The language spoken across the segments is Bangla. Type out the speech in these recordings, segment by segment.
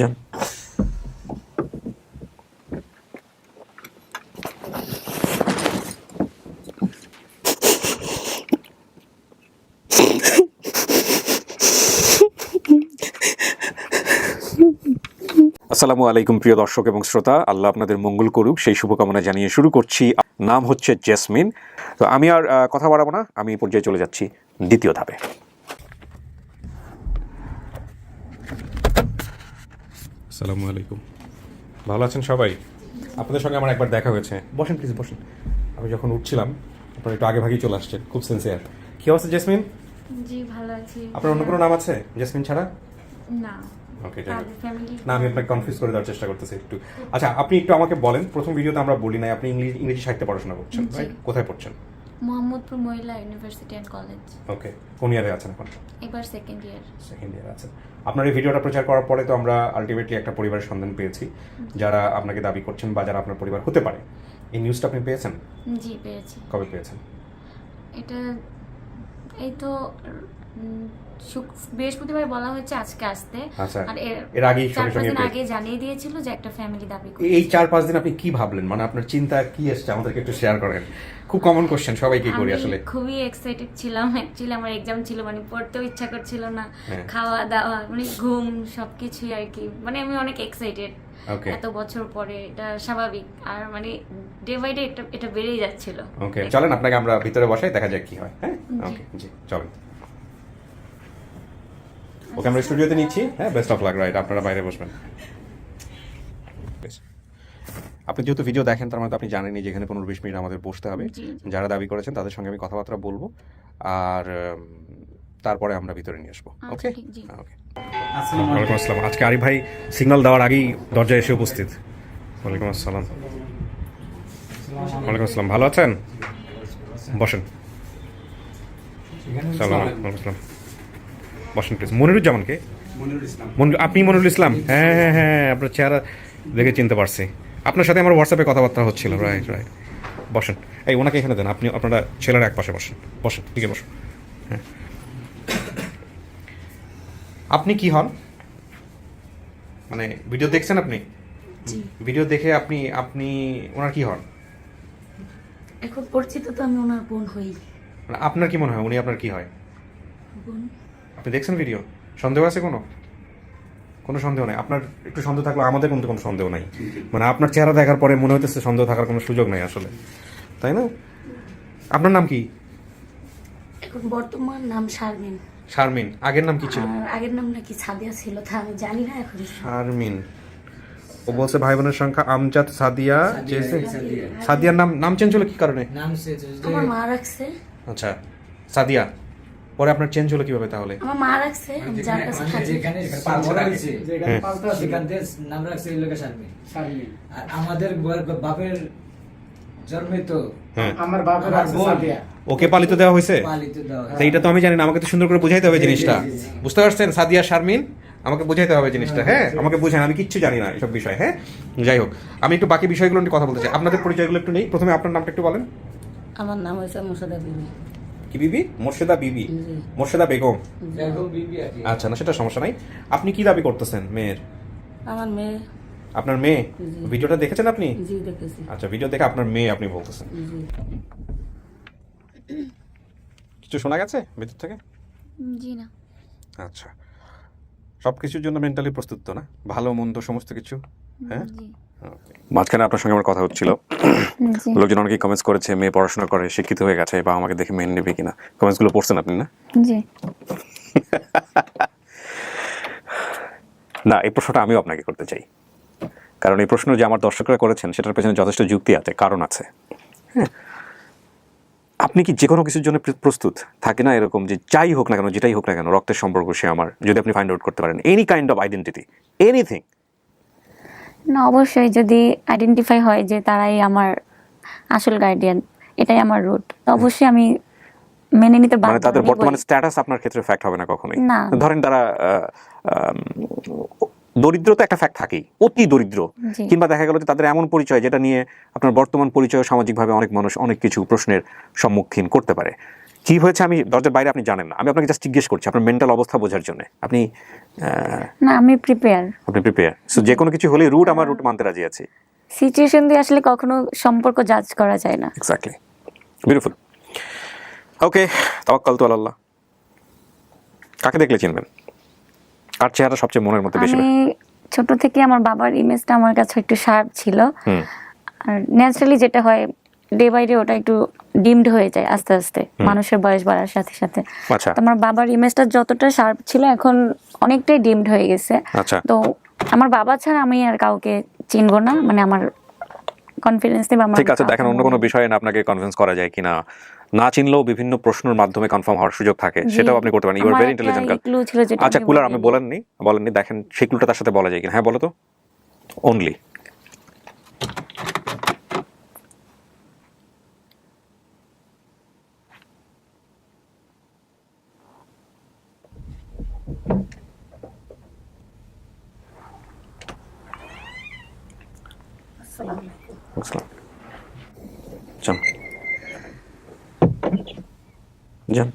যান। আসসালামু আলাইকুম প্রিয় দর্শক এবং শ্রোতা, আল্লাহ আপনাদের মঙ্গল করুক সেই শুভকামনা জানিয়ে শুরু করছি। নাম হচ্ছে জেসমিন। তো আমি আর কথা বাড়াবো না, আমি পর্যায়ে চলে যাচ্ছি দ্বিতীয় ধাপে। আসসালামু আলাইকুম, ভালো আছেন সবাই? আপনাদের সঙ্গে আমার একবার দেখা হয়েছে। বসেন প্লিজ, বসেন। আমি যখন উঠছিলাম আপনারা একটু আগে ভাগেই চলে আসছেন, খুব সিনসিয়ার। কী অবস্থা জেসমিন? জি ভালো আছি। আপনার অন্য কোনো নাম আছে জেসমিন ছাড়া? না। ওকে, ফ্যামিলি না আমি আপনাকে কনফিউজ করে দেওয়ার চেষ্টা করতেছি একটু। আচ্ছা, আপনি একটু আমাকে বলেন, প্রথম ভিডিওতে আমরা বলি নাই আপনি ইংরেজি সাহিত্যে পড়াশোনা করছেন, রাইট? কোথায় পড়ছেন? মোহাম্মদপুর মহিলা ইউনিভার্সিটি অ্যান্ড কলেজ। ওকে, কোন ইয়ারে আছেন এখন? এবার সেকেন্ড ইয়ার। সেকেন্ড ইয়ারে আছেন। আপনার এই ভিডিওটা প্রচার করার পরে তো আমরা আলটিমেটলি একটা পরিবারের সন্ধান পেয়েছি যারা আপনাকে দাবি করছেন বা যারা আপনার পরিবার হতে পারে। এই নিউজটা আপনি পেয়েছেন? জি পেয়েছি। কবে পেয়েছেন? এটা এই তো বৃহস্পতিবার বলা হয়েছে আজকে আসতে। আচ্ছা, আর এর আগেই সঙ্গে 4-5 দিন সঙ্গে আগে জানিয়ে দিয়েছিল যে একটা ফ্যামিলি দাবি করে। এই 4-5 দিন আপনি কি ভাবলেন, মানে আপনার চিন্তা কি এসছে আমাদেরকে একটু শেয়ার করেন। খুব কমন কোশ্চেন, সবাইকে করি আসলে। খুবই এক্সাইটেড ছিলাম। অ্যাকচুয়ালি আমার এক্সাম ছিল, মানে পড়তেও ইচ্ছা করছিল না, হ্যাঁ। খাওয়া দাওয়া মানে ঘুম সবকিছুই আর কি, মানে আমি অনেক এক্সাইটেড। ওকে, এত বছর পরে এটা স্বাভাবিক, আর মানে ডে বাই ডে এটা বেড়েই যাচ্ছিল। ওকে, চলেন আপনাকে আমরা ভিতরে বসাই, দেখা যাক কি হয়। হ্যাঁ, ওকে, জি চলেন। ওকে, আমরা স্টুডিওতে নিচ্ছি। হ্যাঁ, বেস্ট অফ লাক। রাইট, আপনারা বাইরে বসবেন। আপনি যেহেতু ভিডিও দেখেন তার মানে তো আপনি জানেনই যে এখানে 15-20 মিনিট আমাদের বসতে হবে। যারা দাবি করেছেন তাদের সঙ্গে আমি কথাবার্তা বলবো, আর তারপরে আমরা ভিতরে নিয়ে আসবো। ওকে, ওকে। ওয়ালাইকুম আসসালাম। আজকে আরিফ ভাই সিগন্যাল দেওয়ার আগেই দরজায় এসে উপস্থিত। ওয়ালাইকুম আসসালাম। ওয়ালাইকুম আসসালাম, ভালো আছেন? বসেন। ওয়ালাইকুম আসসালাম, বসেন প্লিজ। মনিরুজ্জামানকে? আপনি মনিরুল ইসলাম? হ্যাঁ হ্যাঁ হ্যাঁ, আপনার চেহারা দেখে চিনতে পারছি। আপনার সাথে আমার হোয়াটসঅ্যাপে কথাবার্তা হচ্ছিল। রাইট রাইট, বসেন। এই ওনাকে এখানে দেন, আপনি আপনারা ছেলেরা এক পাশে বসেন। বসেন, ঠিক আছে, বসুন। হ্যাঁ, আপনি কি হন? মানে ভিডিও দেখছেন আপনি? ভিডিও দেখে আপনি আপনি ওনার কি হন? এখন পরিচিত তো আমি ওনার বোন হই। মানে আপনার কি মনে হয় উনি আপনার কি হয়? বোন। আপনি দেখছেন ভিডিও, সন্দেহ আছে কোনো? কোনো সন্দেহ নাই? আপনার একটু সন্দেহ থাকলে আমাদের কিন্তু কোনো সন্দেহ নাই। মানে আপনার চেহারা দেখার পরে মনে হইতেছে সন্দেহ থাকার কোনো সুযোগ নাই আসলে, তাই না? আপনার নাম কি? এখন বর্তমান নাম শারমিন। শারমিন। আগের নাম কি ছিল? আর আগের নাম নাকি সাদিয়া ছিল, তা আমি জানি না এখন। শারমিন। ও বলছে ভাই বোনের সংখ্যা আমজাদ, সাদিয়া। সাদিয়ার নাম চেঞ্জ হলো কি কারণে? আমার মা রাখছে। আচ্ছা, সাদিয়া। পরে আপনার চেঞ্জ হলো কিভাবে তাহলে? আমার মা রাখছে, আমি যার কাছে থাকি। নাম রাখছে আর আমাদের বাপের জন্মে তো আমার বাপের ওকে পালিত দেওয়া হয়েছে। পালিত দেওয়া। তো এইটা তো আমি জানি না, আমাকে তো সুন্দর করে বুঝাইতে হবে জিনিসটা। বুঝতে পারছেন? সাদিয়া, শারমিন, আমাকে বুঝাইতে হবে জিনিসটা। হ্যাঁ, আমাকে বুঝান, আমি কিচ্ছু জানি না এসব বিষয়। হ্যাঁ, যাই হোক, আমি একটু বাকি বিষয়গুলো নিয়ে কথা বলতে চাই। আপনাদের পরিচয়গুলো একটু নেই। প্রথমে আপনার নামটা একটু বলেন। আমার নাম হয়েছে মোর্শেদা বিবি। কি বিবি? মোর্শেদা বিবি? মোর্শেদা বেগম? এরকম বিবি আছে। আচ্ছা, না সেটা সমস্যা নাই। আপনি কি দাবি করতেছেন মেয়ের? আমার মেয়ে। আপনার মেয়ে? ভিডিওটা দেখেছেন আপনি? জি দেখেছি। আচ্ছা, ভিডিও দেখে আপনার মেয়ে আপনি বলতেছেন। জি। কিছু শোনা গেছে ভিতর থেকে? জি না। আচ্ছা, সব কিছুর জন্য মেন্টালি প্রস্তুত তো না? ভালো মন্দ সমস্ত কিছু? হ্যাঁ, মাঝখানে আপনার সঙ্গে আমার কথা হচ্ছিল। লোকজন অনেকেই কমেন্টস করেছে মেয়ে পড়াশোনা করে শিক্ষিত হয়ে গেছে বা আমাকে দেখে মেনে নেবে কিনা। কমেন্টসগুলো পড়ছেন আপনি না? জি। না, এই প্রশ্নটা আমিও আপনাকে করতে চাই, কারণ এই প্রশ্ন যে আমার দর্শকরা করেছেন সেটার পেছনে যথেষ্ট যুক্তি আছে, কারণ আছে। হ্যাঁ, আপনি কি যে কোনো কিছুর জন্য প্রস্তুত? থাকে না এরকম যে যাই হোক না কেন, যেটাই হোক না কেন, রক্তের সম্পর্ক সে আমার, যদি আপনি ফাইন্ড আউট করতে পারেন any kind of identity, anything. না, অবশ্যই যদি আইডেন্টিফাই হয় যে তারাই আমার আসল গার্ডিয়ান, এটাই আমার রুট, তো অবশ্যই আমি মেনে নিতে বাধ্য। মানে তাদের বর্তমান স্ট্যাটাস আপনার ক্ষেত্রে ফ্যাক্ট হবে না কখনোই? না। ধরেন তারা দরিদ্র, তো একটা ফ্যাক্ট থাকেই, অতি দরিদ্র, কিংবা দেখা গেল যে তাদের এমন পরিচয় যেটা নিয়ে আপনার বর্তমান পরিচয় সামাজিকভাবে অনেক মানুষ অনেক কিছু প্রশ্নের সম্মুখীন করতে পারে। কি হয়েছে আমি দরজার বাইরে আপনি জানেন না, আমি আপনাকে জাস্ট জিজ্ঞেস করছি আপনার মেন্টাল অবস্থা বোঝার জন্য। আপনি না আমি প্রিপেয়ার। আপনি প্রিপেয়ার, সো যে কোনো কিছু হলে রুট আমার রুট মানতে রাজি আছি। সিচুয়েশন দিয়ে আসলে কখনো সম্পর্ক জাজ করা যায় না। Exactly, beautiful. ওকে, তাওয়াক্কাল তু আলাল্লাহ। কাকে দেখলে চিনবেন? কার চেহারা সবচেয়ে মনের মধ্যে বেশি? আমি ছোট থেকে আমার বাবার ইমেজটা আমার কাছে একটু শার্প ছিল, আর ন্যাচারালি যেটা হয় ডে বাই ডে ওটা একটু ডিমড হয়ে যায় আস্তে আস্তে মানুষের বয়স বাড়ার সাথে সাথে। আচ্ছা তো আমার বাবার ইমেজটা যতটা শার্প ছিল এখন অনেকটাই ডিমড হয়ে গেছে। আচ্ছা, তো আমার বাবা ছাড়া আমি আর কাউকে চিনবো না, মানে আমার কনফিডেন্স নেই বা আমার ঠিক আছে। দেখেন অন্য কোনো বিষয়ে না আপনাকে কনভিন্স করা যায় কিনা, না চিনলেও বিভিন্ন প্রশ্নের মাধ্যমে কনফার্ম হওয়ার সুযোগ থাকে, সেটাও আপনি করতে পারেন। You are very intelligent girl. Clue ছিল যেটা আচ্ছা কুলার আমি বলেননি, দেখেন সেই ক্লুটা তার সাথে বলা যায় কিনা। হ্যাঁ বলো তো। অনলি আসসালাম। যান যান।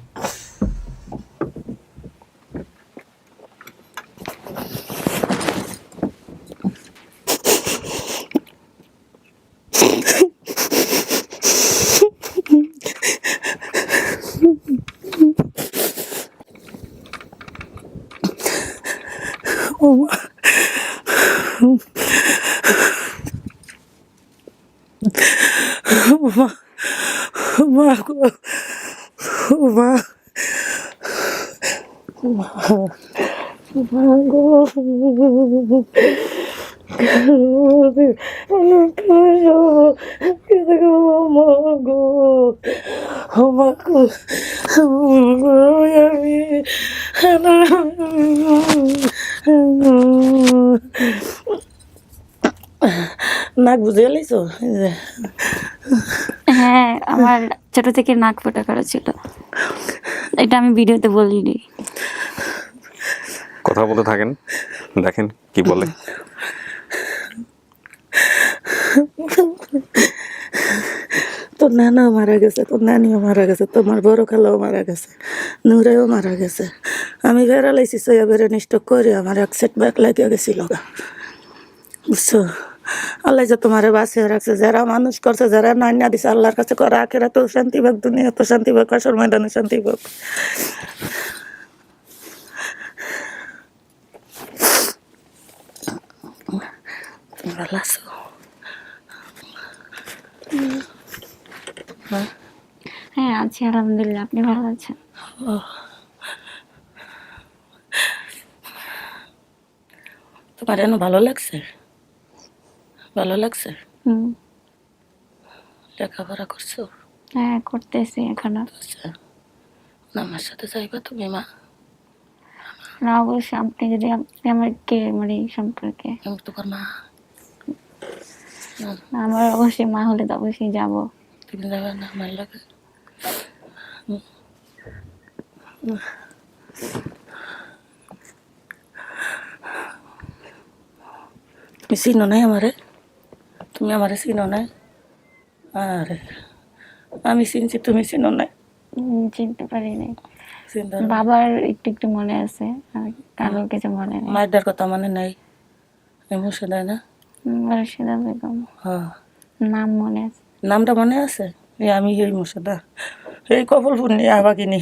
নাক বুঝে গেলাইছো? হ্যাঁ আমার ছোট থেকে নাক ফোটা করা ছিল, এটা আমি ভিডিওতে বলিনি। কথা বলতে থাকেন, দেখেন কি বলে। তোর নানাও মারা গেছে, তোর নানিও মারা গেছে, তোমার বড় খালাও মারা গেছে, নুরেও মারা গেছে। আমি বেড়ালাইছি সইয়া বেড়ে নিষ্ঠ করে আমার এক সেট ব্যাগ লাগিয়ে গেছিল গা, বুঝছো? আল্লাহ যে তোমারে বাঁচিয়ে রাখছে, যারা মানুষ করছে, যারা নান্না দিছে, আল্লাহর কাছে করে আখেরা তো শান্তি পাক, দুনিয়া তো শান্তি পাক, আসর ময়দানে শান্তি পাক। তুমি ভালো আছো? হ্যাঁ আছি আলহামদুলিল্লাহ, আপনি ভালো আছেন? তোমার এনে ভালো লাগছে? ভালো লাগছে? হুম। লেখাপড়া করছো? হ্যাঁ করতেছি এখনো। আচ্ছা, আমার সাথে যাইবা তুমি মা? না অবশ্যই, আপনি যদি আপনি আমার কে মানে এই সম্পর্কে? আমি তোমার মা। আমার অবশ্যই মা হলে তো অবশ্যই যাবো। তুমি যাবে না? আমার লাগে তুমি চিনো নাই আমারে? তুমি আমারে চিনো নাই? আরে আমি চিনছি, তুমি চিনো নাই? চিনতে পারিনি। চিন্তা বাবার একটু একটু মনে আছে, আর কারোর কিছু মনে নেই। মায়ের কথা মনে নাই? মুছে দেয় না? রাশেদা বেগম হ্যাঁ, নাম মনে আছে। নামটা মনে আছে? আমি এই মুর্শিদা, এই কপালপুর নিয়ে আবাগিনি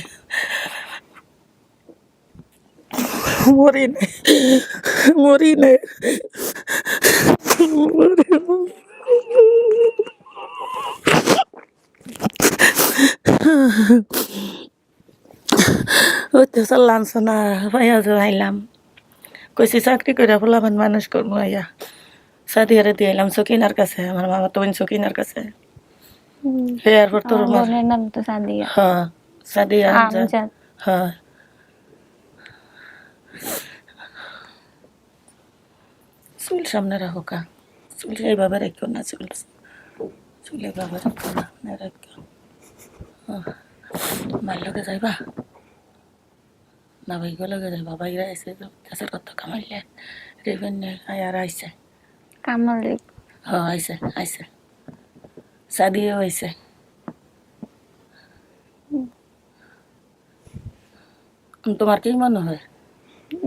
মরি নেই, মরি নেই, ওই তো লাঞ্ছনা পাইয়া আইলাম, কইছি চাকরি করে ফলাফান মানুষ করবো, আইয়া সাদিয়ারে দিয়ে এলাম সকিনার কাছে, আমার মামা তো সকিনার কাছে। এরপর তোর আমার বোনের নাম তো সাদিয়া। হ্যাঁ সাদিয়া আমজাদ। হ্যাঁ। চুল সামনে রাখো কা, চুল এইভাবে রাখো না, চুল এইভাবে রাখো না, রাখো। মার লগে যাইবা না? ভাইগো লগে যাইবা? ভাইরা এসে চাষের কথা কামাইলে রেভেন্যু আয়ার আইসে। কামাল হ্যাঁ আইসে, আইসে সাদিয়াও আইসে। তোমার কি মনে হয়?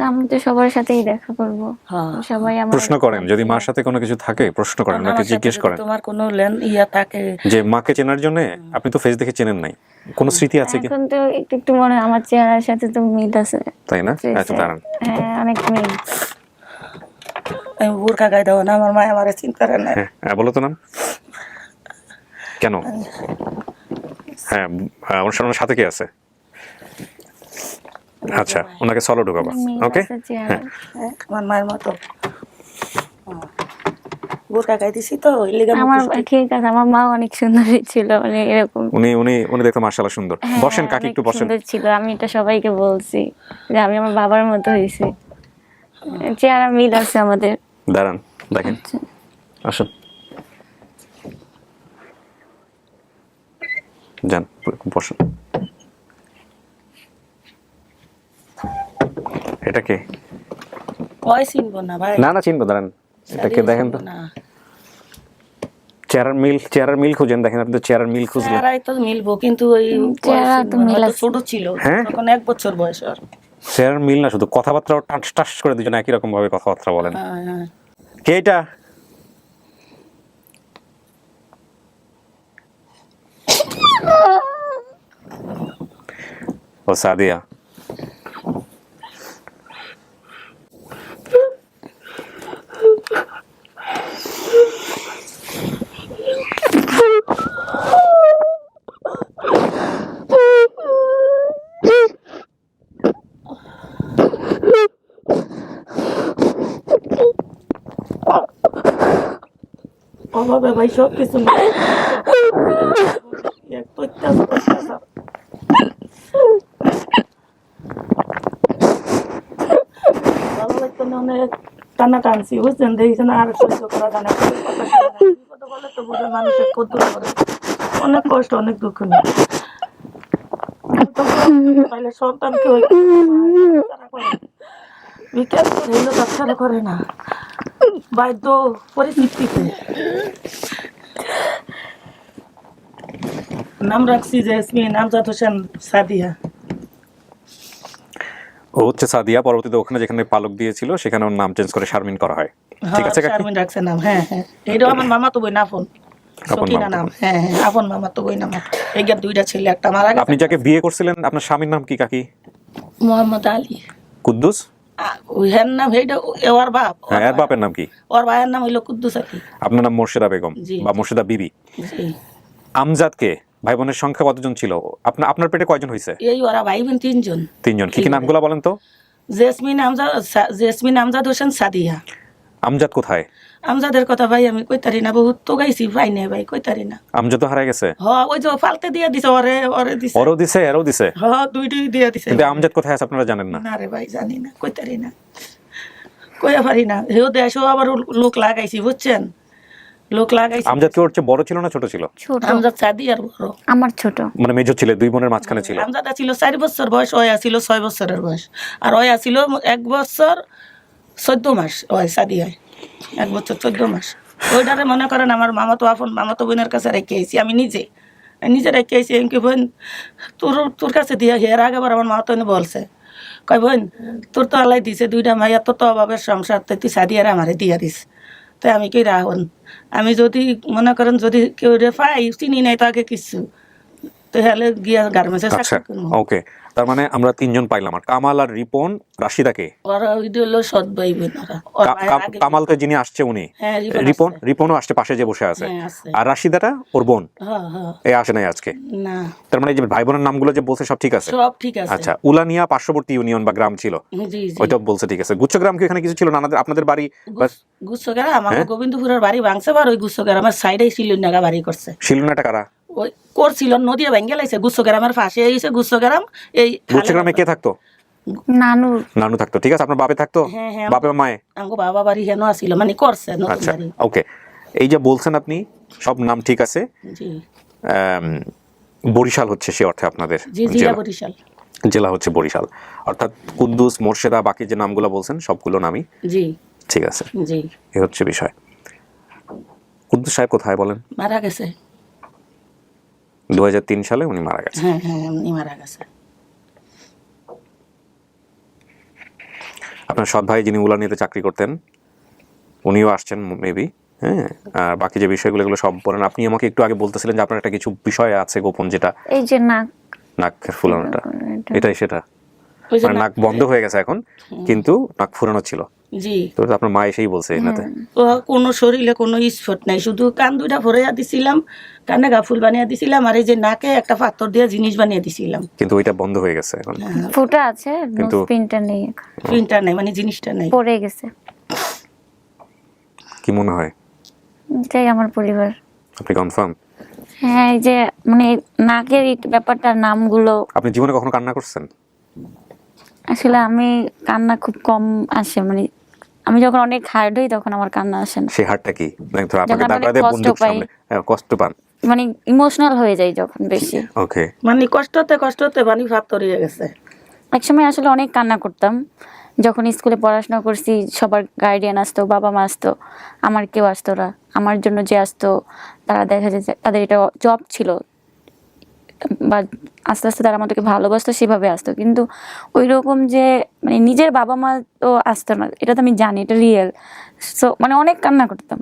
আমি তো সবার সাথেই দেখা করবো, হ্যাঁ। সবাই আমার প্রশ্ন করেন, যদি মার সাথে কোনো কিছু থাকে প্রশ্ন করেন, আমার মাকে সাথে জিজ্ঞেস যদি করেন তোমার কোনো ইয়া থাকে, যে মাকে চেনার জন্য আপনি তো ফেস দেখে চেনেন নাই, কোনো স্মৃতি আছে কি? এখন তো একটু একটু মনে হয় আমার চেহারার সাথে তো মিল আছে। তাই না? face আচ্ছা এ। দাঁড়ান, হ্যাঁ, অনেক মিল। আমি বোরকা গায়ে দেবো না, আমার মা আমার চিন্তা করে না। হ্যাঁ হ্যাঁ, বলো তো নাম কেন? হ্যাঁ, ওনার সাথে কে আছে? আচ্ছা, ওনাকে সলো ঢোকাবা। মিল ওকে, আছে চেহারার। হ্যাঁ, আমার মায়ের মতো বোরকা গায়ে দিছি তো ওই লেগে আমার ঠিক আছে, আমার মা অনেক সুন্দরী ছিল, মানে এরকম। উনি উনি উনি দেখতে মাশাআল্লাহ সুন্দর। হ্যাঁ, বসেন কাকি, অনেক একটু বসেন। সুন্দর ছিল, আমি এটা সবাইকে বলছি যে আমি আমার বাবার মতো হয়েছি, চেহারা মিল আছে আমাদের। দাঁড়ান, দেখেন, আসুন, যান, বসুন। এটা কে? কয় চিনবো না ভাই, না না, চিনবো, দাঁড়ান, এটাকে দেখেন তো। চিনবো না। চেহারার মিল খুঁজেন, দেখেন আপনি তো চেহারার মিল খুঁজলেন। চেহারাই তো মিলবো, কিন্তু ওই চেহারা তো মিল আছে। ছোট ছিল, হ্যাঁ? তখন 1 বছর বয়স ওর। চেহারার মিল না, শুধু কথাবার্তাও টাস টাস করে দুজন একই রকম ভাবে কথাবার্তা বলেন। হ্যাঁ, হ্যাঁ। কে এটা? ও সাদিয়া। অভাবে ভাই সব কিছু এক তো অত্যাচার। ভালো লাগতো না, অনেক টানা টানছি বুঝছেন, দেখছেন আর সহ্য করা যায় না। বিপদে বলে তো বুঝে মানুষের কত করে, অনেক কষ্ট, অনেক দুঃখ নেই। তাহলে সন্তানকে ওই বিকাশ করে এলো, তাছাড়া করে না, বাধ্য পরিস্থিতিতে। নাম রাখছি জেসমিন, আমজাদ হোসেন সাদিয়া। ও হচ্ছে সাদিয়া, পরবর্তীতে ওখানে যেখানে পালক দিয়েছিল সেখানে ওর নাম চেঞ্জ করে শারমিন করা হয়। ঠিক আছে কাকি? শারমিন রাখছে নাম। হ্যাঁ হ্যাঁ, এইটাও আমার মামা তো বই না, আপন সকিনা নাম। হ্যাঁ হ্যাঁ, আপন মামা তো বই নাম। এই 2টা ছেলে, একটা মারা গেছে। আপনি যাকে বিয়ে করছিলেন আপনার স্বামীর নাম কি কাকি? মোহাম্মদ আলী কুদ্দুস? ওই হ্যার নাম এইটা, ওর বাপ। হ্যাঁ, এর বাপের নাম কি? ওর ভাইয়ের নাম হইলো কুদ্দুস আলী। আপনার নাম মোর্শেদা বেগম জি, বা মোর্শেদা বিবি। জি। আমজাদকে ভাই বোনের সংখ্যা কতজন ছিল? আপনার পেটে কয়জন হয়েছে? এই ওরা ভাই বোন 3 জন। 3 জন। কি কি নামগুলো বলেন তো? জেসমিন আমজাদ হোসেন সাদিয়া। আমজাদ কোথায়? আমজাদের কথা ভাই আমি কইতারি না, বহুত তো গাইছি, ভাই নাই ভাই, কইতারি না। আমজাদ তো হারাই গেছে। ওই যে ফালতে দিয়া দিছে, ওরে দিছে। ওরও দিছে, এরও দিছে। দুইটাই দিয়া দিছে। কিন্তু আমজাদ কোথায় আছে আপনারা জানেন না? না রে ভাই, জানি না, কইতারি না, কইয়া পারি না। হেও দেশও আবার লোক লাগাইছি বুঝছেন, লোক লাগাইছি। আমজাদ কি ওর চেয়ে বড় ছিল না ছোট ছিল? ছোট, আমজাদ সাদিয়ার বড়, আমার ছোট। মানে মেজর ছিল, 2 বোনের মাঝখানে ছিল। আমজাদ ছিল 4 বছর বয়স, ওয়া ছিল 6 বছরের বয়স, আর ওয়া ছিল 1 বছর 14 মাস। ওই সাদিয়ায় 1 বছর 14 মাস। ওইটারে মনে করেন আমার মামাতো বোনের কাছে রেখে আইছি, আমি নিজে রেখে আইছি। এমকি বোন তোর কাছে দিয়া, হের আগে আবার আমার মা তো বলছে, কয় বোন তোর তো আল্লাহ দিছে 2টা মাইয়া, তোর তো অভাবের সংসার, তুই সাদিয়ারে আমারে দিয়া দিস। তাই আমি কি রাহুন, আমি যদি মনে করেন যদি কেউ পাই, চিনি নাই তাকে কিছু, তো হেলে গিয়া গার্মেন্টসে আচ্ছা, চাকরি করবো। ওকে, তার মানে আমরা 3 জন পাইলাম। আর কামাল আর রিপন, রাশিদাকে? ওরা ওই হলো সৎ ভাই বোন ওরা। ওর ভাইয়ের আগে- কামাল তো যিনি আসছে উনি। হ্যাঁ, রিপনও আসছে, পাশে যে বসে আছে। হ্যাঁ, আছে। আর রাশিদাটা ওর বোন, হ্যাঁ হ্যাঁ। এ আসে নাই আজকে। না, তার মানে এই যে ভাই বোনের নামগুলো যে বলছে সব ঠিক আছে? সব ঠিক আছে। আচ্ছা, উলানিয়া পার্শ্ববর্তী ইউনিয়ন বা গ্রাম ছিল, জি জি। ওইটা বলছে ঠিক আছে। গুচ্ছগ্রাম কি এখানে কিছু ছিল না? আপনাদের বাড়ি বাস? গুচ্ছগ্রাম আমার হ্যাঁ? গোবিন্দপুরের বাড়ি ভাঙছে, বার ওই গুচ্ছগ্রামের সাইডে শিলনাগা বাড়ি করছে। শিলনাটা কারা? ওই করছিল, নদীয়া ভেঙে লাইছে, গুচ্ছগ্রামের পাশে এসে গুচ্ছগ্রাম। এই গুচ্ছগ্রামে কে থাকতো? নানুর। নানু থাকতো, ঠিক আছে। আপনার বাপে থাকতো? হ্যাঁ, হ্যাঁ। বাপে মায়ে? আঙ্গো বাবা বাড়ি হেন আসিল, মানে করছে নতুন আচ্ছা, বাড়ি। ওকে। এই যে বলছেন আপনি সব নাম ঠিক আছে, জি বরিশাল হচ্ছে সে অর্থে আপনাদের জি, জেলা জেলা? বরিশাল। জেলা হচ্ছে বরিশাল, অর্থাৎ কুদ্দুস, মোর্শেদা, বাকি যে নামগুলো বলছেন সবগুলো নামই জি ঠিক আছে। জি। এ হচ্ছে বিষয়। কুদ্দুস সাহেব কোথায় বলেন? মারা গেছে। 2003 সালে উনি মারা গেছেন। হ্যাঁ হ্যাঁ, উনি মারা গেছে। আপনার সৎ ভাই যিনি উলানিতে চাকরি করতেন উনিও আসছেন মেবি, হ্যাঁ। আর বাকি যে বিষয়গুলো এগুলো সব বলেন। আপনি আমাকে একটু আগে বলতেছিলেন যে আপনার একটা কিছু বিষয় আছে গোপন, যেটা এই যে নাকের ফুলানোটা, এটাই সেটা ওই যে মানে নাক বন্ধ হয়ে গেছে এখন, কিন্তু নাক ফুলানো ছিল। জি, তো এটা আপনার মা এসেই বলছে এনাতে। ও কোনো শরীরে কোনো স্পট নাই, শুধু কান দুইটা ভরাইয়া দিছিলাম, কানে গা ফুল বানিয়ে দিছিলাম, আর এই যে নাকে একটা পাথর দিয়ে জিনিস বানিয়ে দিছিলাম। কিন্তু ওইটা বন্ধ হয়ে গেছে এখন। ফুটা আছে, কিন্তু পিনটা নেই, প্রিন্টার নাই, মানে জিনিসটা নাই। পড়ে গেছে। কি মনে হয়? এটাই আমার পরিবার। আপনি কনফার্ম? হ্যাঁ, এই যে মানে নাকের এই ব্যাপারটার নামগুলো। আপনি জীবনে কখনো কান্না করছেন? আসলে আমি কান্না খুব কম আসে, মানে আমি যখন অনেক হার্ড হই তখন আমার কান্না আসে না। সেই হারটা কি? মানে ধর আপনাকে যখন দাঁড়াতে অনেক কষ্ট বন্দুক পাই। সামনে কষ্ট পান, মানে ইমোশনাল হয়ে যায় যখন বেশি। ওকে। মানে কষ্টতে পানি পাথর হয়ে গেছে। একসময় আসলে অনেক কান্না করতাম, যখন স্কুলে পড়াশোনা করছি সবার গার্ডিয়ান আসতো, বাবা মা আসতো, আমার কেউ আসতো না। আমার জন্য যে আসতো তারা দেখা যায় যে তাদের এটা জব ছিল, বা আস্তে আস্তে তারা আমাদেরকে ভালোবাসতো, সেভাবে আসতো। কিন্তু ওই রকম যে মানে নিজের বাবা মা তো আসতো না, এটা তো আমি জানি, এটা রিয়েল। সো মানে অনেক কান্না করতাম।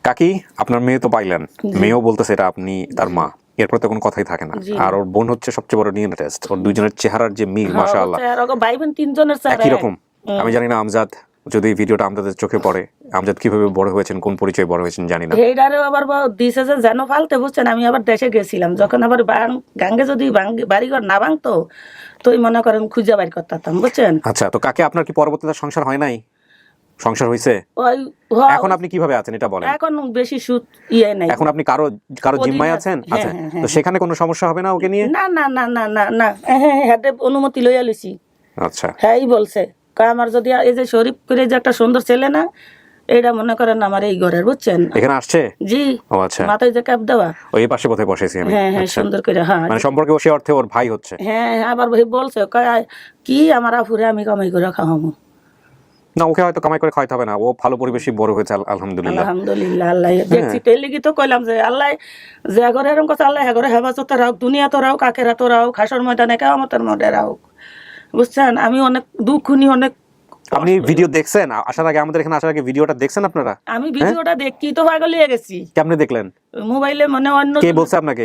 কাকি, আপনার মেয়ে তো পাইলেন, মেয়েও বলতেছে এটা আপনি তার মা, এরপর তো কোনো কথাই থাকে না। আর ওর বোন হচ্ছে সবচেয়ে বড় নিউ টেস্ট। ওর দুইজনের চেহারার যে মিল, মাশাআল্লাহ, ভাই বোন তিনজনের একই রকম। আমি জানি না আমজাদ, যদি ভিডিওটা আমজাদের চোখে পড়ে, আমজাদ কিভাবে বড় হয়েছেন, কোন পরিচয় বড় হয়েছেন জানি না। এইটারে আবার দিছে যে যেন ফালতে, বুঝছেন। আমি আবার দেশে গেছিলাম, যখন আবার গাঙ্গে যদি বাড়িঘর না ভাঙতো তো মনে করেন খুঁজে বাইর করতাম, বুঝছেন। আচ্ছা, তো কাকে আপনার কি পরবর্তীতে সংসার হয় নাই? সংসার হয়েছে? ওই এখন আপনি কিভাবে আছেন এটা বলেন। এখন বেশি সুদ নাই। এখন আপনি কারো জিম্মায় আছেন? আচ্ছা, তো সেখানে কোনো সমস্যা হবে না ওকে নিয়ে? না না না না না না, হ্যাঁ, অনুমতি লইয়া লইছি। আচ্ছা, হ্যাঁ, বলছে আমার যদি এই যে শরীফ করে যে একটা সুন্দর ছেলে না, এটা মনে করেন আমার এই ঘরের, বুঝছেন। এখানে আসছে? জি। ও আচ্ছা, মাথায় যে ক্যাপ দেওয়া, ওই পাশে কোথায় বসেছি আমি। হ্যাঁ হ্যাঁ, আচ্ছা, সুন্দর করে। হ্যাঁ, মানে সম্পর্কে সে অর্থে ওর ভাই হচ্ছে। হ্যাঁ আবার ভাই বলছে কি আমার আফুরে আমি কামাই করে খাওয়াবো না, ওকে হয়তো কামাই করে খাওয়াতে হবে না, ও ভালো পরিবেশে বড় হয়েছে আলহামদুলিল্লাহ। আলহামদুলিল্লাহ। আল্লাহ দেখছি টেলিগি তো কইলাম যে আল্লাহ যে ঘরে এরকম কথা, আল্লাহ ঘরে হেফাজত রাও, দুনিয়া তো রাও, কাকেরা তো রাও, খাসর ময়দানে কামতের মধ্যে রাও, বুঝছেন। আমি অনেক দুঃখুনি, অনেক। আপনি ভিডিও দেখছেন আসার আগে, আমাদের এখানে আসার আগে ভিডিওটা দেখছেন আপনারা? আমি ভিডিওটা দেখি তো পাগল হয়ে গেছি। কেমনে দেখলেন? মোবাইলে মানে অন্য কে বলছে আপনাকে?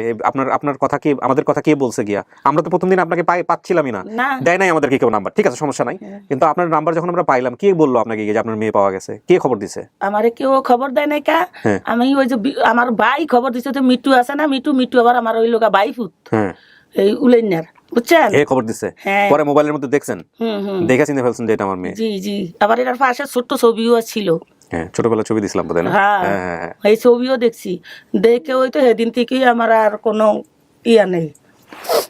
আপনার কথা কি, আমাদের কথা কে বলছে গিয়া? আমরা তো প্রথম দিন আপনাকে পাচ্ছিলামই না, না। দেয় নাই আমাদেরকে কেউ নাম্বার, ঠিক আছে সমস্যা নাই। কিন্তু আপনার নাম্বার যখন আমরা পাইলাম, কে বললো আপনাকে যে আপনার মেয়ে পাওয়া গেছে? কে খবর দিছে? আমারে কেউ খবর দেয় নাই কা। আমি ওই যে আমার ভাই খবর দিছে, তো মিটু আছে না, মিটু আবার আমার ওই লোকা ভাই ফুট, হ্যাঁ, এই উলাইনার, বুঝছেন। এ খবর দিছে। হ্যাঁ। পরে মোবাইলের মধ্যে দেখছেন, দেখে চিনতে ফেলছেন যে এটা আমার মেয়ে। জি জি। আবার এটার পাশে ছোট্ট ছবিও ছিল। হ্যাঁ, ছোটবেলা ছবি দিছিলাম বোধহয় না? হ্যাঁ, এই ছবিও দেখছি। দেখে ওই তো সেদিন থেকেই আমার আর কোনো ইয়া নেই,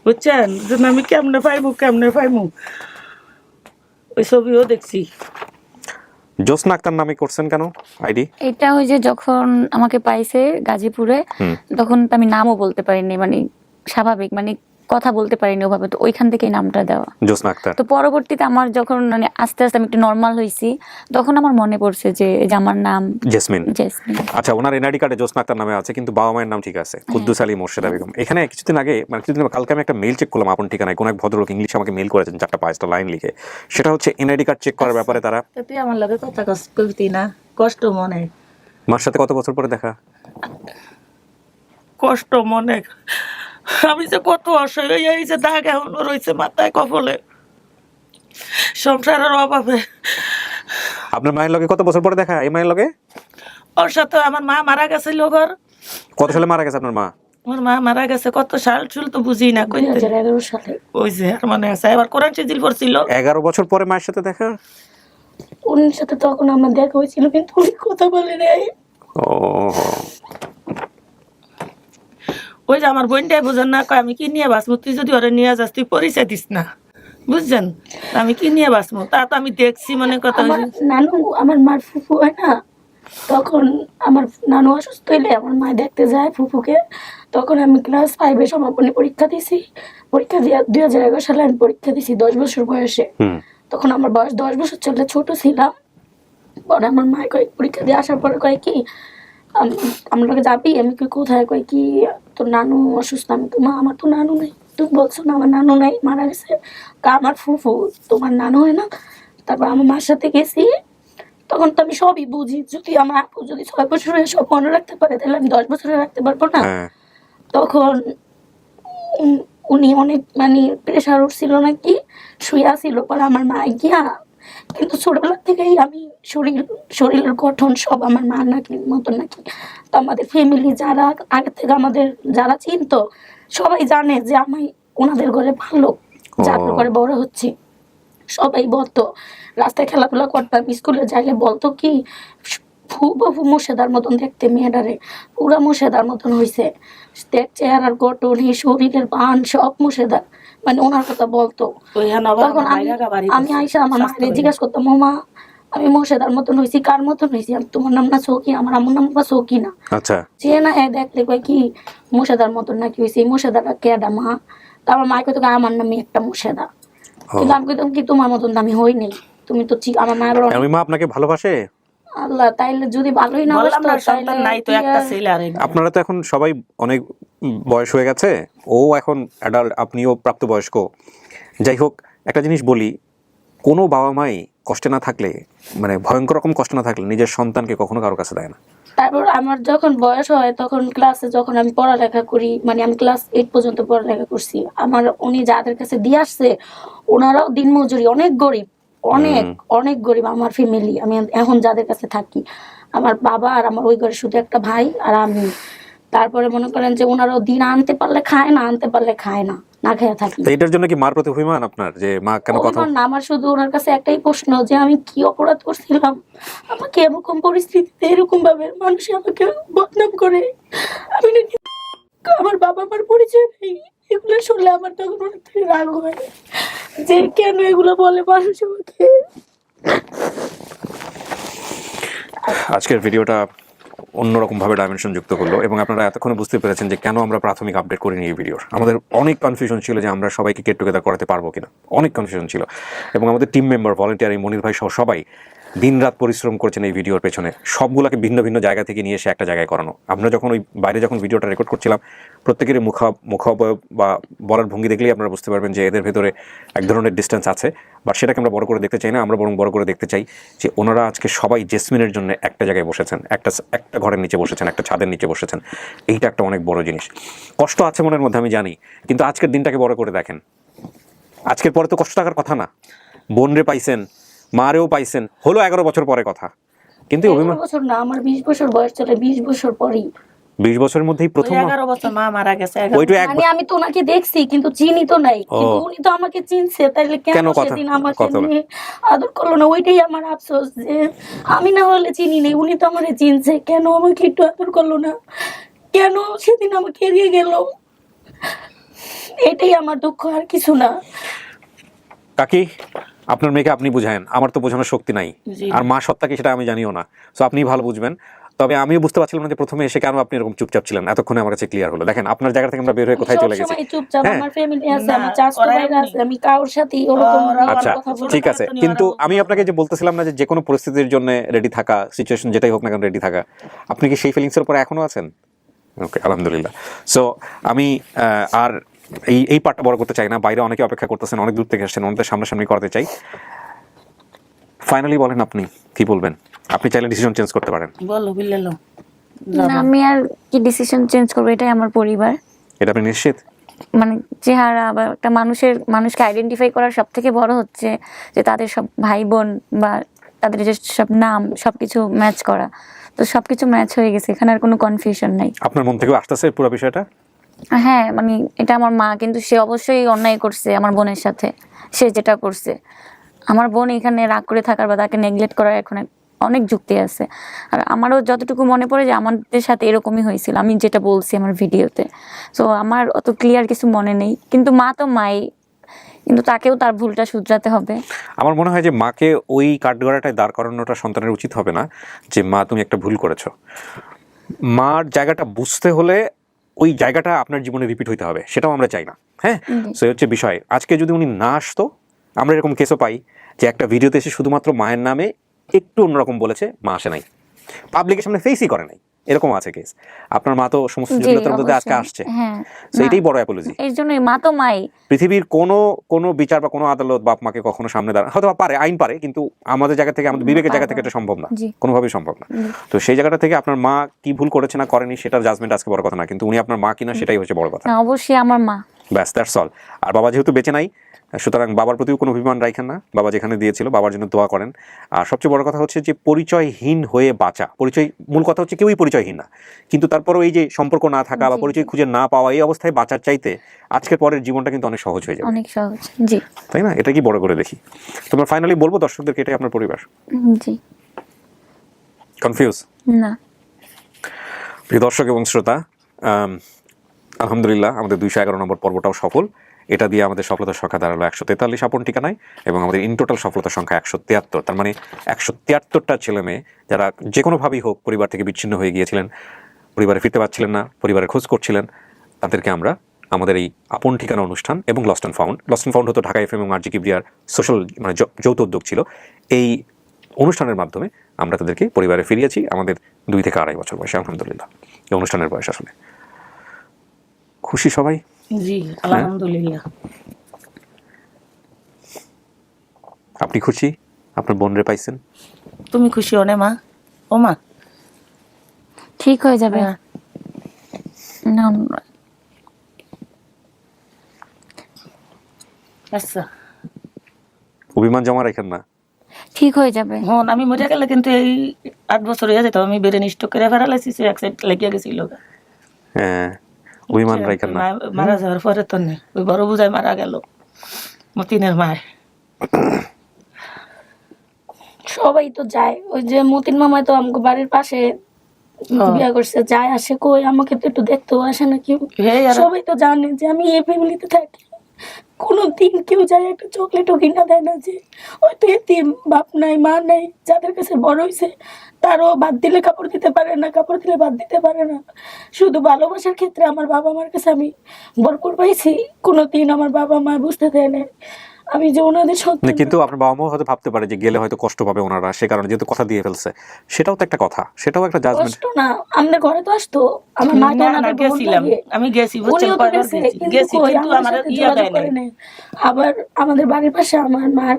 বুঝছেন। আমি কেমনে পাইমু ওই ছবিও দেখছি। জোসনা আক্তার নামে করছেন কেন আইডি? এটা ওই যে যখন আমাকে পাইছে গাজীপুরে, তখন তো আমি নামও বলতে পারিনি, মানে স্বাভাবিক, মানে কথা বলতে পারিনি ওভাবে, তো ওইখান থেকেই নামটা দেওয়া জোসনা আক্তার। তো পরবর্তীতে আমার যখন মানে আস্তে আস্তে আমি একটু নর্মাল হয়েছি, তখন আমার মনে পড়ছে যে এই যে আমার নাম জেসমিন। জেসমিন। আচ্ছা, ওনার এনআইডি কার্ডে জোসনা আক্তার নামে আছে, কিন্তু বাবা মায়ের নাম ঠিক আছে, কুদ্দুস আলী মোর্শেদা বেগম। এখানে কিছুদিন আগে, মানে কিছুদিন কালকে আমি একটা মেইল চেক করলাম আপন ঠিকানায়, কোন এক ভদ্রলোক ইংলিশে আমাকে মেইল করেছেন 4-5টা লাইন লিখে। সেটা হচ্ছে এনআইডি কার্ড চেক করার ব্যাপারে তারা। তাতে আমার লাগে কথা কইতি না, কষ্ট মনে। মার সাথে কত বছর পরে দেখা? কষ্ট মনে। আমি যে কত অসহায়, এই যে দাগ এখনো রয়েছে মাথায়, কপালে, সংসারের অভাবে। আপনার মায়ের লগে কত বছর পরে দেখা? এই মায়ের লগে ওর সাথে আমার মা মারা গেছে লোকর। কত সালে মারা গেছে আপনার মা? আমার মা মারা গেছে কত সাল চুল তো বুঝি না, 2011 সালে। ওই যে আর মানে আছে, এবার কোরআন শরীফ পড়ছিল। 11 বছর পরে মায়ের সাথে দেখা? ওর সাথে তখন আমার দেখা হয়েছিল, কিন্তু উনি কথা বলে নাই। ও, ওই যে আমার বোনটাই বোঝেন না, কয় আমি কি নিয়ে বাঁচবো, তুই যদি ওরা নিয়ে যাস তুই পরিচয় দিস না, বুঝছেন। আমি কি নিয়ে বাঁচবো, তা তো আমি দেখছি, মনে কথা। নানু, আমার মার ফুফু হয় না, তখন আমার নানু অসুস্থ হইলে আমার মা দেখতে যায় ফুফুকে। তখন আমি ক্লাস 5-এ সমাপনী পরীক্ষা দিছি। পরীক্ষা দিয়ে 2011 সালে আমি পরীক্ষা দিছি 10 বছর বয়সে। তখন আমার বয়স 10 বছর চললে, ছোট ছিলাম। পরে আমার মা কয়েক পরীক্ষা দিয়ে আসার পরে কয় কি, আমরা যাবি? আমি কই কোথায়? কয় কি তোর নানু অসুস্থ। আমি তো মা, আমার তো নানু নেই। তুমি বলছো না আমার নানু নাই, মারা গেছে, আমার ফুফু তোমার নানু হয় না? তারপর আমার মার সাথে গেছি, তখন তো আমি সবই বুঝি। যদি আমার আপু যদি 6 বছরে সব মনে রাখতে পারে, তাহলে আমি 10 বছরে রাখতে পারবো না। হ্যাঁ। তখন উনি অনেক মানে প্রেশার উঠছিল নাকি, শুয়ে ছিল। পরে আমার মা গিয়া, কিন্তু ছোটবেলা থেকেই আমি শরীরের গঠন সব আমার মা নাকি মতন নাকি। তো আমাদের ফ্যামিলি যারা আগে থেকে আমাদের যারা চিনতো সবাই জানে যে আমি ওনাদের ঘরে ভালো, যাদের ঘরে বড় হচ্ছে। সবাই বলতো, রাস্তায় খেলাধুলা করতাম, স্কুলে যাইলে বলতো কি ফুবাফু মুর্শেদার মতন দেখতে, মেয়েটারে পুরা মুর্শেদার মতন হয়েছে, দেখ চেহারার গঠন, এই শরীরের বান সব মুর্শেদার, মানে ওনার কথা বলতো। তখন আমি আইসা আমার মায়ের জিজ্ঞাসা করতাম, মামা আমি মুর্শেদার মতন হয়েছি, কার মতন হয়েছি? তোমার নাম না সৌকি? আমার আম্মুর নাম বা সৌকি না। আচ্ছা, যে না দেখলে কয় কি মুর্শেদার মতন নাকি হয়েছে, মুর্শেদাটা কেডা মা? তারপর মায় কত আমার নামে একটা মুর্শেদা। কিন্তু আমি কইতাম কি তোমার মতন আমি হই নাই, তুমি তো আমার মায়ের আমি মা আপনাকে ভালোবাসে। আল্লাহ, তাইলে যদি ভালোই না বাসতো আপনারা তো এখন সবাই অনেক বয়স হয়ে গেছে, ও এখন অ্যাডাল্ট, আপনিও প্রাপ্তবয়স্ক। যাই হোক, একটা জিনিস বলি, কোনো বাবা মাই কষ্টে না থাকলে, মানে ভয়ঙ্কর রকম কষ্ট না থাকলে নিজের সন্তানকে কখনো কারো কাছে দেয় না। তারপর আমার যখন বয়স হয়, তখন ক্লাসে যখন আমি পড়ালেখা করি, মানে আমি ক্লাস 8 পর্যন্ত পড়ালেখা করছি, আমার উনি যাদের কাছে দিয়ে আসছে ওনারাও দিনমজুরি, অনেক গরিব, অনেক অনেক গরিব আমার ফ্যামিলি। আমি এখন যাদের কাছে থাকি, আমার বাবা আর আমার ওই ঘরে শুধু একটা ভাই আর আমি। তারপরে মনে করেন যে ওনারাও দিন আনতে পারলে খায় না, আনতে পারলে খায় না, না খেয়ে থাকি। তো এটার জন্য কি মার প্রতি অভিমান আপনার, যে মা কেন কথা? অভিমান না, আমার শুধু ওনার কাছে একটাই প্রশ্ন, যে আমি কি অপরাধ করছিলাম আমাকে এরকম পরিস্থিতিতে এরকম ভাবে মানুষ আমাকে বদনাম করে? আমি নাকি, আমার বাবা মার পরিচয় নেই, এগুলো শুনলে আমার তখন অনেক থেকে রাগ হয় যে কেন এগুলো বলে মানুষ আমাকে। আজকের ভিডিওটা অন্যরকম ভাবে ডাইমেনশন যুক্ত করলো, এবং আপনারা এতক্ষণে বুঝতে পেরেছেন যে কেন আমরা প্রাথমিক আপডেট করিনি এই ভিডিওর। আমাদের অনেক কনফিউশন ছিল যে আমরা সবাইকে গেট টুগেদার করাতে পারবো কিনা, অনেক কনফিউশন ছিল। এবং আমাদের টিম মেম্বার, ভলেন্টিয়ার, এই মনির ভাই সহ সবাই দিনরাত পরিশ্রম করেছেন এই ভিডিওর পেছনে, সবগুলোকে ভিন্ন ভিন্ন জায়গা থেকে নিয়ে এসে একটা জায়গায় করানো। আমরা যখন ওই বাইরে যখন ভিডিওটা রেকর্ড করছিলাম, প্রত্যেকেরই মুখাবয়ব বা বলার ভঙ্গি দেখলেই আপনারা বুঝতে পারবেন যে এদের ভেতরে এক ধরনের ডিস্টেন্স আছে। বাট সেটাকে আমরা বড় করে দেখতে চাই না, আমরা বরং বড় করে দেখতে চাই যে ওনারা আজকে সবাই জেসমিনের জন্য একটা জায়গায় বসেছেন, একটা ঘরের নিচে বসেছেন, একটা ছাদের নিচে বসেছেন। এইটা একটা অনেক বড় জিনিস। কষ্ট আছে মনের মধ্যে আমি জানি, কিন্তু আজকের দিনটাকে বড় করে দেখেন। আজকের পরে তো কষ্ট থাকার কথা না। বোন রে পাইছেন, মারেও পাইছেন, হলো 11 বছর পরে কথা, কিন্তু 11 বছর না, আমার 20 বছর বয়স চলে, 20 বছর পরেই, 20 বছরের মধ্যেই প্রথম। 11 বছর মা মারা গেছে। মানে আমি তো ওনাকে দেখছি কিন্তু চিনি তো নাই, কিন্তু উনি তো আমাকে চিনছে, তাইলে কেন সেদিন আমাকে নিয়ে আদর করলো না? ওইটাই আমার আফসোস, যে আমি না হলে চিনি নাই, উনি তো আমাকে চিনছে, কেন আমাকে একটু আদর করলো না? কেন সেদিন আমাকে এড়িয়ে গেল? এটাই আমার দুঃখ, আর কিছু না। কাকি, আপনার মেয়েকে আপনি বুঝায়েন, আমার তো বোঝানোর শক্তি নাই, আর মা সত্তা কি সেটা আমি জানিও না, সো আপনি ভালো বুঝবেন। তবে আমিও বুঝতে পারছিলাম না যে প্রথমে এসে কেন আপনি এরকম চুপচাপ ছিলেন। এতক্ষণে আমার কাছে ক্লিয়ার হলো। দেখেন, আপনার জায়গা থেকে আমরা বের হয়ে কোথায় চলে গেছি। চুপচাপ, আমার ফ্যামিলি আছে, আমার চাচা ভাইরা আছে, আমি কারোর সাথে ওরকম আচ্ছা ঠিক আছে, কিন্তু আমি আপনাকে যে বলতেছিলাম না যে কোনো পরিস্থিতির জন্য রেডি থাকা, সিচুয়েশন যেটাই হোক না কেন রেডি থাকা, আপনি কি সেই ফিলিংসের উপরে এখনো আছেন? ওকে, আলহামদুলিল্লাহ। সো আমি আর এই পার্টটা বড় করতে চাই না, বাইরে অনেকে অপেক্ষা করতেছেন, অনেক দূর থেকে এসেছেন, ওনাদের সামনাসামনি করতে চাই। ফাইনালি বলেন আপনি কি বলবেন? আপনি চাইলে ডিসিশন চেঞ্জ করতে পারেন। বলো বিল্লালো। আমি আর কি ডিসিশন চেঞ্জ করবো, এটাই আমার পরিবার। এটা আপনি নিশ্চিত? মানে চেহারা বা একটা মানুষকে আইডেন্টিফাই করার সব থেকে বড় হচ্ছে যে তাদের সব ভাই বোন বা তাদের যে সব নাম সবকিছু ম্যাচ করা। তো সবকিছু ম্যাচ হয়ে গেছে, এখানে আর কোনো কনফিউশন নাই। আপনার মন থেকে আসতেছে পুরো বিষয়টা? হ্যাঁ, মানে এটা আমার মা, কিন্তু সে অবশ্যই অন্যায় করছে আমার বোনের সাথে। সে যেটা করছে, আমার বোন এখানে রাগ করে থাকার বা তাকে নেগলেক্ট করার এখন অনেক যুক্তি আছে। আর আমারও যতটুকু মনে পড়ে যে আমাদের সাথে এরকমই হয়েছিল, আমি যেটা বলছি আমার ভিডিওতে। সো আমার অত ক্লিয়ার কিছু মনে নেই, কিন্তু মা তো মাই, কিন্তু তাকেও তার ভুলটা শুধরাতে হবে। আমার মনে হয় যে মাকে ওই কাঠগড়াটায় দাঁড় করানোটা সন্তানের উচিত হবে না, যে মা তুমি একটা ভুল করেছো। মার জায়গাটা বুঝতে হলে ওই জায়গাটা আপনার জীবনে রিপিট হইতে হবে, সেটাও আমরা চাই না। হ্যাঁ, সো হচ্ছে বিষয়। আজকে যদি উনি না আসতো, আমরা এরকম কেসও পাই যে একটা ভিডিওতে এসে শুধুমাত্র মায়ের নামে একটু অন্যরকম বলেছে, মা আসে নাই, পাবলিকের সামনে ফেসই করে নাই, এরকম আছে কেস। আপনার মা তো সমস্ত জি, জটিলতার মধ্যে আজকে অবশ্যই। আসছে, হ্যাঁ, তো না, এটাই বড় অ্যাপোলজি। এর জন্যই মা তো মাই। পৃথিবীর কোনো বিচার বা কোনো আদালত বাপ মাকে কখনো সামনে দাঁড়ায়, হয়তো পারে, আইন পারে, কিন্তু আমাদের জায়গা থেকে, আমাদের বিবেকের জায়গা থেকে এটা সম্ভব না, জি। কোনোভাবেই সম্ভব না। তো সেই জায়গাটা থেকে আপনার মা কি ভুল করেছে না করেনি সেটার জাজমেন্ট আজকে বড় কথা না, কিন্তু উনি আপনার মা কিনা সেটাই হচ্ছে বড় কথা। না, অবশ্যই আমার মা। ব্যাস, দ্যাটস অল। আর বাবা যেহেতু বেঁচে নাই, সুতরাং বাবার প্রতিও কোনো অভিমান রাখেন না, বাবা যেখানে দিয়েছিল বাবার জন্য দোয়া করেন। আর সবচেয়ে বড় কথা হচ্ছে যে পরিচয়হীন হয়ে বাঁচা, মূল কথা হচ্ছে কেউই পরিচয়হীন না, কিন্তু তারপরও এই যে সম্পর্ক না থাকা বা পরিচয় খুঁজে না পাওয়া, এই অবস্থায় বাঁচার চাইতে আজকের পরের জীবনটা কিন্তু অনেক সহজ হয়ে যাবে, অনেক সহজ। জি, তাই না? এটা কি বড় করে দেখি। তোমরা ফাইনালি বলবো দর্শকদেরকে এটাই আপনার পরিবার। জি। কনফিউজ? না। প্রিয় দর্শক এবং শ্রোতা, আলহামদুলিল্লাহ আমাদের 211 নম্বর পর্বটাও সফল। এটা দিয়ে আমাদের সফলতার সংখ্যা দাঁড়ালো 143 আপন ঠিকানায়, এবং আমাদের ইন টোটাল সফলতার সংখ্যা 173। তার মানে 173টা ছেলে মেয়ে যারা যে কোনোভাবেই হোক পরিবার থেকে বিচ্ছিন্ন হয়ে গিয়েছিলেন, পরিবারে ফিরতে পারছিলেন না, পরিবারের খোঁজ করছিলেন, তাদেরকে আমরা আমাদের এই আপন ঠিকানা অনুষ্ঠান এবং লস্ট অ্যান্ড ফাউন্ড হতো ঢাকা এফএম এবং আরজি কিবরিয়ার সোশ্যাল মানে যৌথ উদ্যোগ ছিল। এই অনুষ্ঠানের মাধ্যমে আমরা তাদেরকে পরিবারে ফিরিয়েছি আমাদের 2 থেকে 2.5 বছর বয়সে। আলহামদুলিল্লাহ, এই অনুষ্ঠানের বয়স আসলে খুশি সবাই। জি আলহামদুলিল্লাহ। আপনি খুশি আপনার বোনরে পাইছেন? তুমি খুশি হনে মা? ও মা ঠিক হয়ে যাবে। হ্যাঁ। না, আচ্ছা অভিমান জমা রাখেন না। ঠিক হয়ে যাবে। হন আমি মরে গেলে কিন্তু এই 8 বছর হয়ে যেত, আমি বেড়ে নিষ্ঠ করে ফেরালাইছি, এক সাইড লেগে গেছিল। হ্যাঁ, অভিমান রাখেন না। মারা যাওয়ার পরে তো নেই, ওই বড় বুঝায় মারা গেল মতিনের মায়। সবাই তো যায়, ওই যে মতিন মামাই তো আমাকে বাড়ির পাশে বিয়া করছে, যায় আসে, কই আমাকে তো একটু দেখতেও আসে না কেউ। হ্যাঁ, আর সবাই তো জানে যে আমি এই ফ্যামিলিতে থাকি, কোনোদিন কেউ যায় একটা চকলেটও কিনা দেয় না, যে হয়তো এতিম বাপ নাই মা নাই, যাদের কাছে বড় হয়েছে তারও বাদ দিলে কাপড় দিতে পারে না, কাপড় দিলে বাদ দিতে পারে না। শুধু ভালোবাসার ক্ষেত্রে আমার বাবা মার কাছে আমি ভরপুর পাইছি, কোনোদিন আমার বাবা মা বুঝতে দেয় না আমি যে ওনাদের না, সন্তান। কিন্তু আপনার বাবা মাও হয়তো ভাবতে পারে যে গেলে হয়তো কষ্ট পাবে ওনারা, সে কারণে যেহেতু কথা দিয়ে ফেলছে, সেটাও তো একটা কথা, সেটাও একটা জাজমেন্ট। কষ্ট না, আমাদের ঘরে তো আসতো, আমার মা তো না, ওনাদের বোন গেছিলাম, লাগে। আমি গেছি বুঝছেন, উনিও তো কয়বার গেছে, গেছি কই কিন্তু আমার আমার সাথে ইয়া যোগাযোগ দেয় করে নাই। নাই। আবার আমাদের বাড়ির পাশে আমার মার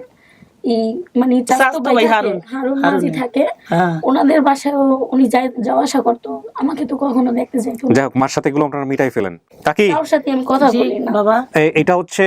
মানে চাচাতো চাচাতো ভাই ভাই থাকে, হারুন মাঝি থাকে, হ্যাঁ। ওনাদের বাসায়ও উনি যাওয়া আসা করতো, আমাকে তো কখনো দেখতে যাইতো না। যাই হোক, মার সাথে এগুলো আপনারা মিটাই ফেলেন। কাকি, কারোর সাথে আমি কথা জি বলি না। বাবা, এটা হচ্ছে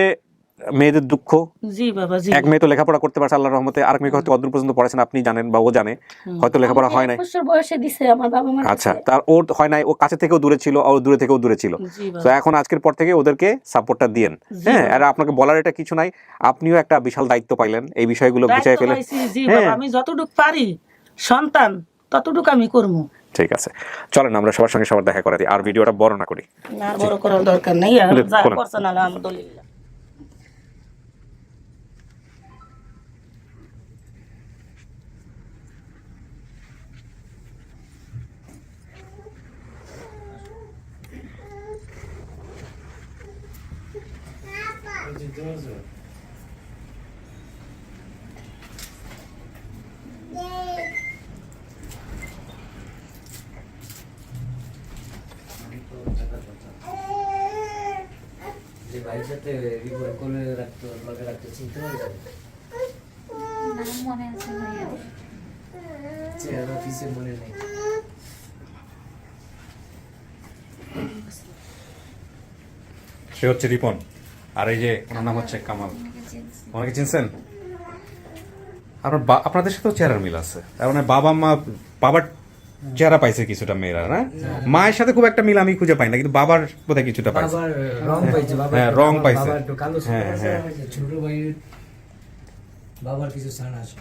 মেয়েদের দুঃখ। জি বাবা, জি এক মেয়ে তো লেখাপড়া করতে পারছে আল্লাহর রহমতে, আরেক মেয়ে হয়তো অদূর পর্যন্ত পড়াছেন, আপনি জানেন বা ও জানে, হয়তো লেখাপড়া আমাকে হয় 1 নাই। বছর বয়সে দিছে আমার বাবা মা। আচ্ছা, তার ওর হয় নাই, ও কাছে থেকেও দূরে ছিল, ও দূরে থেকেও দূরে ছিল। জি বাবা। তো এখন আজকের পর থেকে ওদেরকে সাপোর্টটা দিয়েন। হ্যাঁ, আর আপনাকে বলার এটা কিছু নাই, আপনিও একটা বিশাল দায়িত্ব পাইলেন, এই বিষয়গুলো গুছিয়ে দায়িত্ব ফেলেন। পাইছি, জি হ্যাঁ। বাবা, আমি যতটুকু পারি সন্তান ততটুকু আমি করবো। ঠিক আছে, চলেন আমরা সবার সঙ্গে সবার দেখা করে দিই, আর ভিডিওটা বড় না করি। না, আর বড় করার দরকার নেই, আর যা বলুন। করছেন আলহামদুলিল্লাহ। যে ভাইয়ের সাথে রিপোর্ট করে রাখতো, লগে রাখতো, চিনতে পারছো? মনে আছে ভাইয়া। চেহারা পিছে মনে নেই। সে হচ্ছে রিপন, আর এই যে ওনার নাম হচ্ছে কামাল। ওনাকে চিনছেন? আপনাদের সাথেও চেহারার মিল আছে, তার মানে বাবার চেহারা পাইছে কিছুটা মেয়েরা, না মায়ের সাথে খুব একটা মিল আমি খুঁজে পাই না, কিন্তু বাবার বোধহয় কিছুটা পাইছে। বাবার রং পাইছে, বাবা হ্যাঁ, রং পাইছে। বাবা একটু কালো ছিল। হ্যাঁ, হ্যাঁ। ছোট ভাইয়ের বাবার কিছু ছাড় আছে।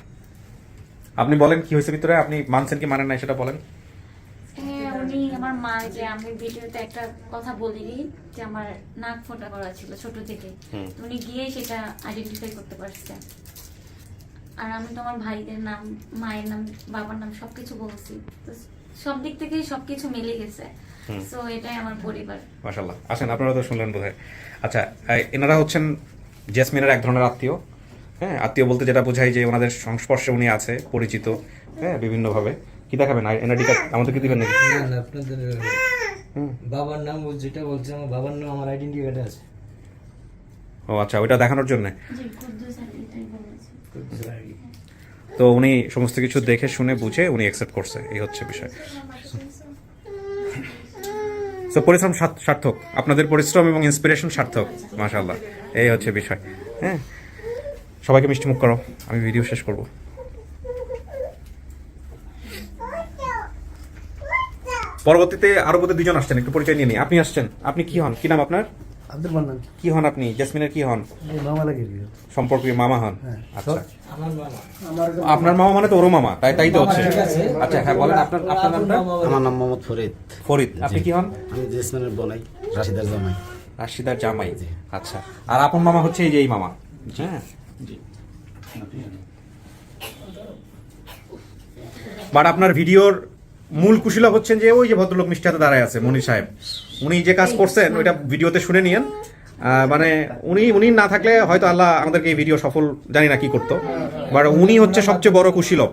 আপনি বলেন কি হয়েছে ভিতরে, আপনি মানছেন কি মানেন নাই সেটা বলেন। হ্যাঁ, উনি আমার মা, যে আমি ভিডিওতে একটা কথা বলিনি যে আমার নাক ফোঁটা করা ছিল ছোট থেকে, তো উনি গিয়ে সেটা আইডেন্টিফাই করতে পারছে। আর আমি তো আমার ভাইদের নাম, মায়ের নাম, বাবার নাম সবকিছু বলছি, তো সব দিক থেকেই সবকিছু মিলে গেছে। সো এটাই আমার পরিবার। মাশাআল্লাহ, আসেন আপনারা তো শুনলেন বোধহয়। আচ্ছা, এনারা হচ্ছেন জেসমিনের এক ধরনের আত্মীয়। হ্যাঁ, আত্মীয় বলতে যেটা বোঝায় যে ওনাদের সংস্পর্শে উনি আছে, পরিচিত, হ্যাঁ, বিভিন্নভাবে, কি দেখাবেন এনআইডি কার্ড আমাদেরকে দিবেন নাকি? না না, আপনাদের হুম। বাবার নাম যেটা বলছে, আমার বাবার নাম আমার আইডেন্টি কার্ডে আছে। ও আচ্ছা, ওইটা দেখানোর জন্য। জি কুদ্দুস আলী এটাই বলেছে। তো উনি সমস্ত কিছু দেখে শুনে বুঝে উনি অ্যাকসেপ্ট করছে, এই হচ্ছে বিষয়। তো পরিশ্রম সার্থক, আপনাদের পরিশ্রম এবং ইন্সপিরেশন সার্থক, মাশাআল্লাহ, এই হচ্ছে বিষয়। হ্যাঁ, সবাইকে মিষ্টি মুখ করো, আমি ভিডিও শেষ করব। পরবর্তীতে আরো বোধহয় 2 জন আসছেন, একটু পরিচয় নিয়ে নিই। আপনি আসছেন, আপনি কি হন, কি নাম আপনার? আব্দুল মান্নান। কি হন আপনি? জেসমিনের কি হন? এই মামা লাগে সম্পর্কীয় মামা হন? আচ্ছা, আমার মামা। আপনার মামা মানে তো ওরও মামা, তাই তো হচ্ছে। আচ্ছা হ্যাঁ, বলেন আপনার নামটা। আমার নাম মোহাম্মদ ফরিদ। ফরিদ, আপনি কি হন? আমি জেসমিনের বোনাই, রাশিদার জামাই। রাশিদার জামাই। আচ্ছা, আর আপন মামা হচ্ছে এই যে এই মামা। হ্যাঁ, বাট আপনার ভিডিওর মূল কুশীলব হচ্ছেন যে ওই যে ভদ্রলোক মিষ্টি হাতে দাঁড়ায় আছে, মনির সাহেব। উনি যে কাজ করছেন ওইটা ভিডিওতে শুনে নিয়েন। মানে উনি না থাকলে হয়তো আল্লাহ আমাদেরকে এই ভিডিও সফল জানি না কি করতো, বাট উনি হচ্ছে সবচেয়ে বড় কুশীলব।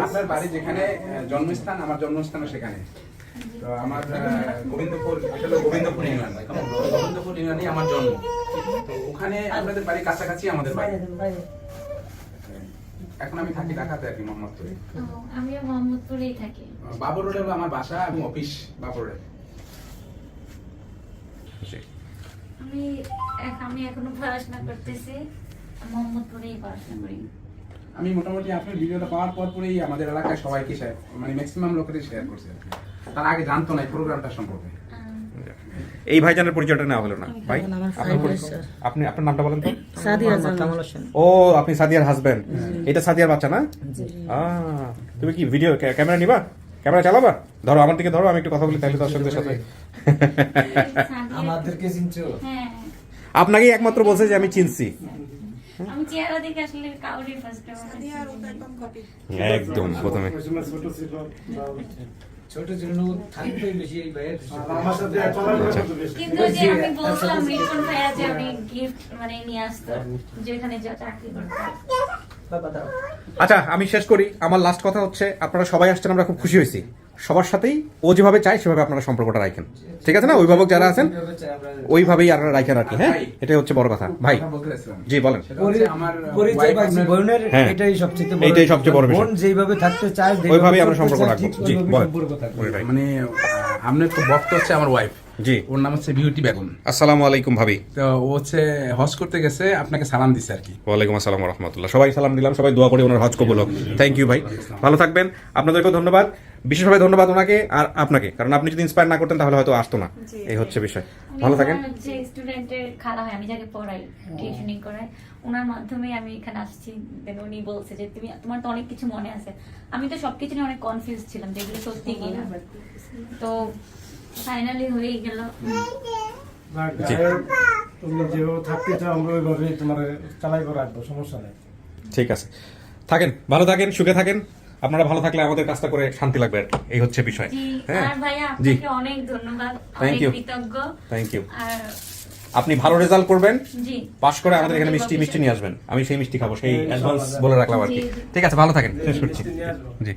আপনার বাড়ি যেখানে জন্মস্থান, আমার জন্মস্থান সেখানে। তো আমার গোবিন্দপুর, আসলে গোবিন্দপুর ইউনিয়ন, গোবিন্দপুর ইউনিয়নে আমার জন্ম। তো ওখানে আপনাদের বাড়ি কাছাকাছি আমাদের বাড়ি। এখন আমি থাকি ঢাকাতে আর কি, মোহাম্মদপুরে। আমিও মোহাম্মদপুরেই থাকি। বাবর রোডে হলো আমার বাসা এবং অফিস, বাবর রোডে। আমি এখনো পড়াশোনা করতেছি, মোহাম্মদপুরেই পড়াশোনা করি। আমি মোটামুটি আপনার ভিডিওটা পাওয়ার পরেই আমাদের এলাকায় সবাইকে শেয়ার, মানে ম্যাক্সিমাম লোকেরই শেয়ার করছি আর কি। তার আগে জানতো না এই প্রোগ্রামটা সম্পর্কে। এই ভাইজানের পরিচয়টা নেওয়া হলো না। ভাই, আপনি আপনার নামটা বলেন তো। ও, আপনি সাদিয়ার হাজবেন্ড। এটা সাদিয়ার বাচ্চা না? তুমি কি ভিডিও ক্যামেরা নিবা, ক্যামেরা চালাবা? ধরো আমার দিকে ধরো, আমি একটু কথা বলি তাহলে দর্শকদের সাথে। আমাদেরকে চিনছো? হ্যাঁ, আপনাকেই একমাত্র বলছে যে আমি চিনছি। আমি চেহারা দেখে আসলে কাউরি ফার্স্ট একদম প্রথমে ছোট ছিল থাকতে বেশি এই ভাইয়ের কিন্তু যে আমি বলছিলাম রিপন ভাইয়া যে আমি গিফট মানে নিয়ে আসতো যেখানে চাকরি করতাম। আচ্ছা, আমি শেষ করি। আমার লাস্ট কথা হচ্ছে, আপনারা সবাই আসছেন, আমরা খুব খুশি হয়েছি। সবার সাথেই ও যেভাবে চায় সেভাবে আপনারা সম্পর্কটা রাখেন, ঠিক আছে না? অভিভাবক যারা আছেন ওইভাবেই আপনারা রাখেন আর কি। হ্যাঁ, এটাই হচ্ছে বড় কথা। ভাই জি বলেন। আমার পরিচয় পাইছি বোনের, হ্যাঁ, এটাই সবচেয়ে বড় বিষয়। বোন যেভাবে থাকতে চায় ওইভাবেই আমরা সম্পর্ক রাখবো। জি বলেন। ভাই, মানে আপনার তো বক্ত হচ্ছে আমার ওয়াইফ। জি, ওর নাম হচ্ছে বিউটি বেগম। আসসালামু আলাইকুম ভাবি। তো ও হচ্ছে হজ করতে গেছে, আপনাকে সালাম দিছে আর কি। ওয়ালাইকুম আসসালাম ওয়া রাহমাতুল্লাহ। সবাই সালাম দিলাম, সবাই দোয়া করি ওনার হজ কবুল হোক। থ্যাংক ইউ ভাই, ভালো থাকবেন। আপনাদেরকেও ধন্যবাদ, বিশেষভাবে ধন্যবাদ ওনাকে আর আপনাকে, কারণ আপনি যদি ইন্সপায়ার না করতেন তাহলে হয়তো আসতো না। এই হচ্ছে বিষয়। ভালো থাকেন। যে স্টুডেন্টের খালা হয়, আমি যাকে পড়াই, টিউশনিং করাই, ওনার মাধ্যমে আমি এখানে আসছি। দেন উনি বলছে যে তোমার তো অনেক কিছু মনে আছে। আমি তো সবকিছু নিয়ে অনেক কনফিউজ ছিলাম যে এগুলো সত্যি কিনা। তো ফাইনালি হয়ে গেল। তুমি যেভাবে থাকতে চাও আমরা ওইভাবে তোমার চালাই করে রাখবো, সমস্যা নেই। ঠিক আছে, থাকেন, ভালো থাকেন, সুখে থাকেন। আপনারা ভালো থাকলে আমাদের কাজটা করে শান্তি লাগবে আর কি। এই হচ্ছে বিষয়। জি, হ্যাঁ, আর ভাইয়া জি, আপনাকে অনেক ধন্যবাদ, Thank অনেক you. কৃতজ্ঞ। Thank you. আর আপনি ভালো রেজাল্ট করবেন, জি, পাশ করে আমাদের এখানে মিষ্টি নিয়ে আসবেন। আমি সেই মিষ্টি খাবো, সেই অ্যাডভান্স বলে রাখলাম আর কি। ঠিক আছে, ভালো থাকেন, শেষ করছি। জি।